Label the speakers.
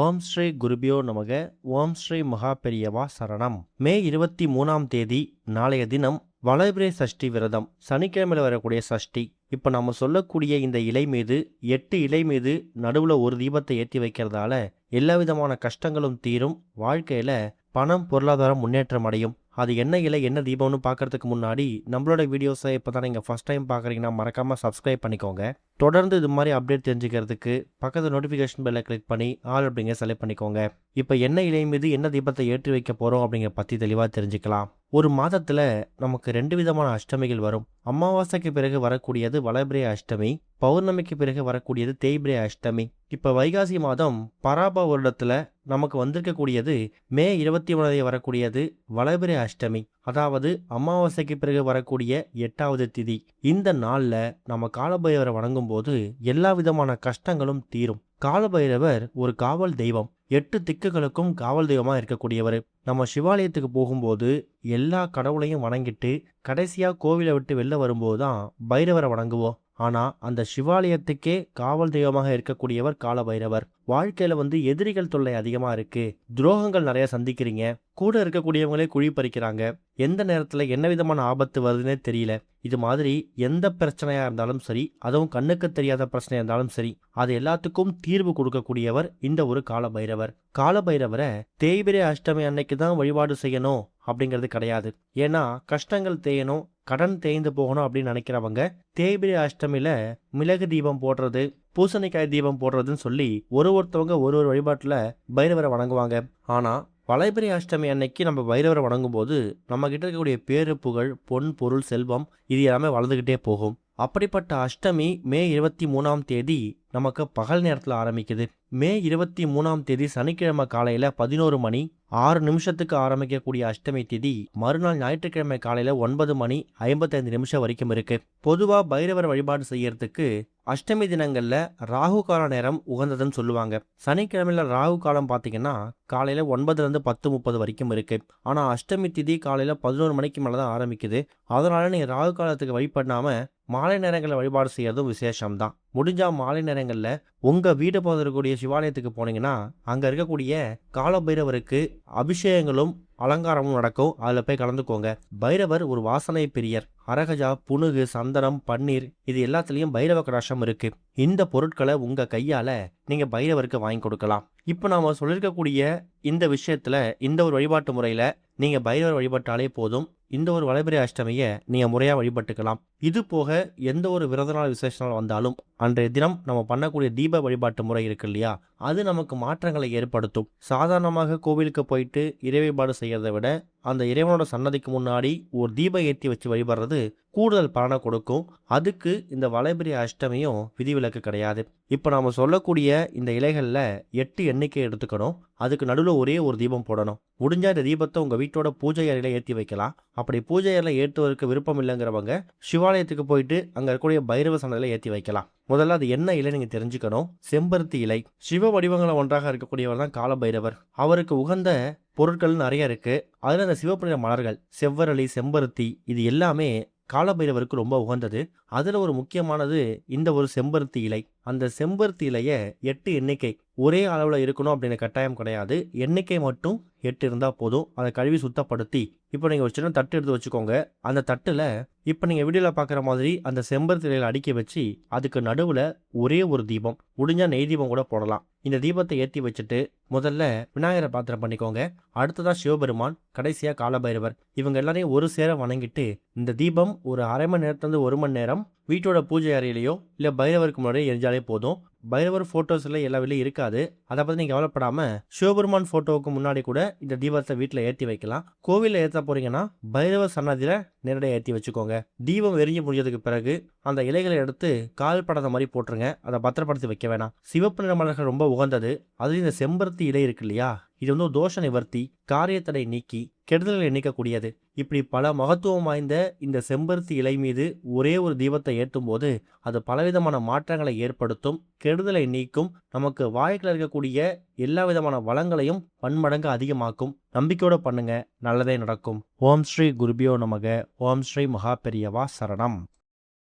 Speaker 1: ஓம் ஸ்ரீ குருபியோ நமக. ஓம் ஸ்ரீ மகா பெரியவா சரணம். மே 23ஆம் தேதி நாளைய தினம் வளர்பிறை சஷ்டி விரதம், சனிக்கிழமையில் வரக்கூடிய சஷ்டி. இப்போ நம்ம சொல்லக்கூடிய இந்த இலை மீது 8 இலை மீது நடுவில் ஒரு தீபத்தை ஏற்றி வைக்கிறதால எல்லா விதமான கஷ்டங்களும் தீரும், வாழ்க்கையில் பணம் பொருளாதாரம் முன்னேற்றம் அடையும். அது என்ன இலை என்ன தீபம்னு பார்க்கறதுக்கு முன்னாடி நம்மளோட வீடியோஸை இப்போ தான் நீங்கள் ஃபஸ்ட் டைம் பார்க்குறீங்கன்னா மறக்காமல் சப்ஸ்கிரைப் பண்ணிக்கோங்க. தொடர்ந்து இது மாதிரி அப்டேட் தெரிஞ்சுக்கிறதுக்கு பக்கத்து நோட்டிஃபிகேஷன் பெல்லை கிளிக் பண்ணி ஆல் அப்படிங்க செலக்ட் பண்ணிக்கோங்க. இப்போ என்ன இலை மீது என்ன தீபத்தை ஏற்றி வைக்க போகிறோம் அப்படிங்கிற பற்றி தெளிவாக தெரிஞ்சுக்கலாம். ஒரு மாதத்தில் நமக்கு 2 விதமான அஷ்டமிகள் வரும். அமாவாசைக்கு பிறகு வரக்கூடியது வளர்பிறை அஷ்டமி, பௌர்ணமிக்கு பிறகு வரக்கூடியது தேய்பிறை அஷ்டமி. இப்போ வைகாசி மாதம் பராப வருடத்தில் நமக்கு வந்திருக்கக்கூடியது மே 23 வரக்கூடியது வளர்பிறை அஷ்டமி, அதாவது அமாவாசைக்கு பிறகு வரக்கூடிய 8வது திதி. இந்த நாளில் நம்ம காலபைரவரை வணங்கும் போது எல்லா விதமான கஷ்டங்களும் தீரும். காலபைரவர் ஒரு காவல் தெய்வம், 8 திக்குகளுக்கும் காவல் தெய்வமாக இருக்கக்கூடியவர். நம்ம சிவாலயத்துக்கு போகும்போது எல்லா கடவுளையும் வணங்கிட்டு கடைசியாக கோவிலை விட்டு வெளில வரும்போது தான் பைரவரை வணங்குவோம். ஆனால் அந்த சிவாலயத்துக்கே காவல் தெய்வமாக இருக்கக்கூடியவர் காலபைரவர். வாழ்க்கையில் எதிரிகள் தொல்லை அதிகமாக இருக்குது, துரோகங்கள் நிறைய சந்திக்கிறீங்க, கூட இருக்கக்கூடியவங்களே குழி பறிக்கிறாங்க, எந்த நேரத்தில் என்ன விதமான ஆபத்து வருதுன்னே தெரியல. இது மாதிரி எந்த பிரச்சனையாக இருந்தாலும் சரி, அதுவும் கண்ணுக்கு தெரியாத பிரச்சனையாக இருந்தாலும் சரி, அது எல்லாத்துக்கும் தீர்வு கொடுக்கக்கூடியவர் இந்த ஒரு காலபைரவர். காலபைரவரை தேய்பிறை அஷ்டமி அன்னைக்கு தான் வழிபாடு செய்யணும் அப்படிங்கிறது கிடையாது. ஏன்னா கஷ்டங்கள் தேயணும், கடன் தேய்ந்து போகணும் அப்படின்னு நினைக்கிறவங்க தேய்பிறை அஷ்டமியில மிளகு தீபம் போடுறது, பூசணிக்காய் தீபம் போடுறதுன்னு சொல்லி ஒருத்தவங்க ஒரு வழிபாட்டில் பைரவரை வணங்குவாங்க. ஆனால் வளர்பிறை அஷ்டமி அன்னைக்கு நம்ம பைரவரை வணங்கும் போது நம்ம கிட்ட இருக்கக்கூடிய பேரு புகழ் பொன் பொருள் செல்வம் இது எல்லாமே வளர்ந்துக்கிட்டே போகும். அப்படிப்பட்ட அஷ்டமி மே 23ஆம் தேதி நமக்கு பகல் நேரத்தில் ஆரம்பிக்குது. மே 23ஆம் தேதி சனிக்கிழமை காலையில் 11 மணி 6 நிமிஷத்துக்கு ஆரம்பிக்கக்கூடிய அஷ்டமி திதி மறுநாள் ஞாயிற்றுக்கிழமை காலையில் 9 மணி 55 நிமிஷம் வரைக்கும் இருக்கு. பொதுவாக பைரவர் வழிபாடு செய்யறதுக்கு அஷ்டமி தினங்களில் ராகு கால நேரம் உகந்ததுன்னு சொல்லுவாங்க. சனிக்கிழமையில் ராகு காலம் பார்த்தீங்கன்னா காலையில் 9லேருந்து 10:30 வரைக்கும் இருக்கு. ஆனால் அஷ்டமி திதி காலையில் 11 மணிக்கு மேலே தான் ஆரம்பிக்குது. அதனால நீங்கள் ராகு காலத்துக்கு வழிபடாம மாலை நேரங்களில் வழிபாடு செய்யறதும் விசேஷம்தான். முடிஞ்சால் மாலை நேரங்களில் உங்கள் வீடு போதக்கூடிய சிவாலயத்துக்கு போனீங்கன்னா அங்கே இருக்கக்கூடிய காலபைரவருக்கு அபிஷேகங்களும் அலங்காரமும் நடக்கும், அதில் போய் கலந்துக்கோங்க. பைரவர் ஒரு வாசனை பிரியர். அரகஜா, புனுகு, சந்தனம், பன்னீர் இது எல்லாத்துலேயும் பைரவ கடாட்சம் இருக்கு. இந்த பொருட்களை உங்கள் கையால் நீங்கள் பைரவருக்கு வாங்கி கொடுக்கலாம். இப்போ நாம் சொல்லியிருக்கக்கூடிய இந்த விஷயத்தில் இந்த ஒரு வழிபாட்டு முறையில் நீங்கள் பைரவர் வழிபட்டாலே போதும், இந்த ஒரு வளர்பிறை அஷ்டமியை நீங்கள் முறையாக வழிபட்டுக்கலாம். இது போக எந்த ஒரு விரத நாள் விசேஷ நாள் வந்தாலும் அன்றைய தினம் நம்ம பண்ணக்கூடிய தீப வழிபாட்டு முறை இருக்கு இல்லையா, அது நமக்கு மாற்றங்களை ஏற்படுத்தும். சாதாரணமாக கோவிலுக்கு போயிட்டு இறை வழிபாடு செய்யறதை விட அந்த இறைவனோட சன்னதிக்கு முன்னாடி ஒரு தீபம் ஏற்றி வச்சு வழிபடுறது கூடுதல் பலனை கொடுக்கும். அதுக்கு இந்த வளர்பிறை அஷ்டமியும் விதிவிலக்கு கிடையாது. இப்போ நாம் சொல்லக்கூடிய இந்த இலைகளில் 8 எண்ணிக்கை எடுத்துக்கணும். அதுக்கு நடுவில் ஒரே ஒரு தீபம் போடணும். முடிஞ்சால் இந்த தீபத்தை உங்கள் வீட்டோட பூஜை அறையில் ஏற்றி வைக்கலாம். அப்படி பூஜை அறையில் ஏற்றுவதற்கு விருப்பம் இல்லைங்கிறவங்க சிவாலயத்துக்கு போயிட்டு அங்கே இருக்கக்கூடிய பைரவ சன்னதியில் ஏற்றி வைக்கலாம். முதல்ல அது என்ன இலை நீங்கள் தெரிஞ்சுக்கணும். செம்பருத்தி இலை. சிவ வடிவங்களை ஒன்றாக இருக்கக்கூடியவர் தான் காலபைரவர். அவருக்கு உகந்த பொருட்கள் நிறைய இருக்கு. அதில் அந்த சிவப்பு நிற மலர்கள், செவ்வரளி, செம்பருத்தி இது எல்லாமே காலபைரவருக்கு ரொம்ப உகந்தது. அதில் ஒரு முக்கியமானது இந்த ஒரு செம்பருத்தி இலை. அந்த செம்பருத்தி இலையை 8 எண்ணிக்கை, ஒரே அளவில் இருக்கணும் அப்படின்னு கட்டாயம் கிடையாது. எண்ணிக்கை மட்டும் 8 இருந்தால் போதும். அதை கழுவி சுத்தப்படுத்தி இப்போ நீங்கள் ஒரு சின்ன தட்டு எடுத்து வச்சுக்கோங்க. அந்த தட்டில் இப்போ நீங்கள் வீடியோவில் பார்க்குற மாதிரி அந்த செம்பருத்தி இலையில் அடுக்கி வச்சு அதுக்கு நடுவில் ஒரே ஒரு தீபம், முடிஞ்சால் நெய் தீபம் கூட போடலாம். இந்த தீபத்தை ஏற்றி வச்சுட்டு முதல்ல விநாயகரை பாத்திரம் பண்ணிக்கோங்க. அடுத்ததான் சிவபெருமான், கடைசியாக காலபைரவர். இவங்க எல்லாரையும் ஒரு சேர வணங்கிட்டு இந்த தீபம் ஒரு அரை மணி நேரத்துலேருந்து 1 மணி நேரம் வீட்டோட பூஜை அறையிலையோ இல்லை பைரவருக்கு முன்னாடியே எரிஞ்சாலே போதும். பைரவர் ஃபோட்டோஸில் எல்லா வெளியும் இருக்காது, அதை பற்றி நீங்கள் கவலைப்படாமல் சிவபெருமான் ஃபோட்டோவுக்கு முன்னாடி கூட இந்த தீபத்தை வீட்டில் ஏற்றி வைக்கலாம். கோவிலில் ஏற்ற போகிறீங்கன்னா பைரவர் சன்னதியில் நேரடியாக ஏற்றி வச்சுக்கோங்க. தீபம் எரிஞ்சு முடிஞ்சதுக்கு பிறகு அந்த இலைகளை எடுத்து கால் படாத மாதிரி போட்டுருங்க. அதை பத்திரப்படுத்தி வைக்க வேணாம். சிவப்பு நிற மலர்கள் ரொம்ப உகந்தது. அதுலேயும் இந்த செம்பருத்தி இலை இருக்கு இல்லையா, இது தோஷ நிவர்த்தி, காரியத்தடை நீக்கி கெடுதல்களை நீக்கக்கூடியது. இப்படி பல மகத்துவம் வாய்ந்த இந்த செம்பருத்தி இலை மீது ஒரே ஒரு தீபத்தை ஏற்றும் போது அது பலவிதமான மாற்றங்களை ஏற்படுத்தும், கெடுதலை நீக்கும், நமக்கு வாழ்க்கையில் இருக்கக்கூடிய எல்லா விதமான வளங்களையும் பன்மடங்கு அதிகமாக்கும். நம்பிக்கையோட பண்ணுங்க, நல்லதே நடக்கும். ஓம் ஸ்ரீ குருபியோ நமக. ஓம் ஸ்ரீ மகா பெரியவா சரணம்.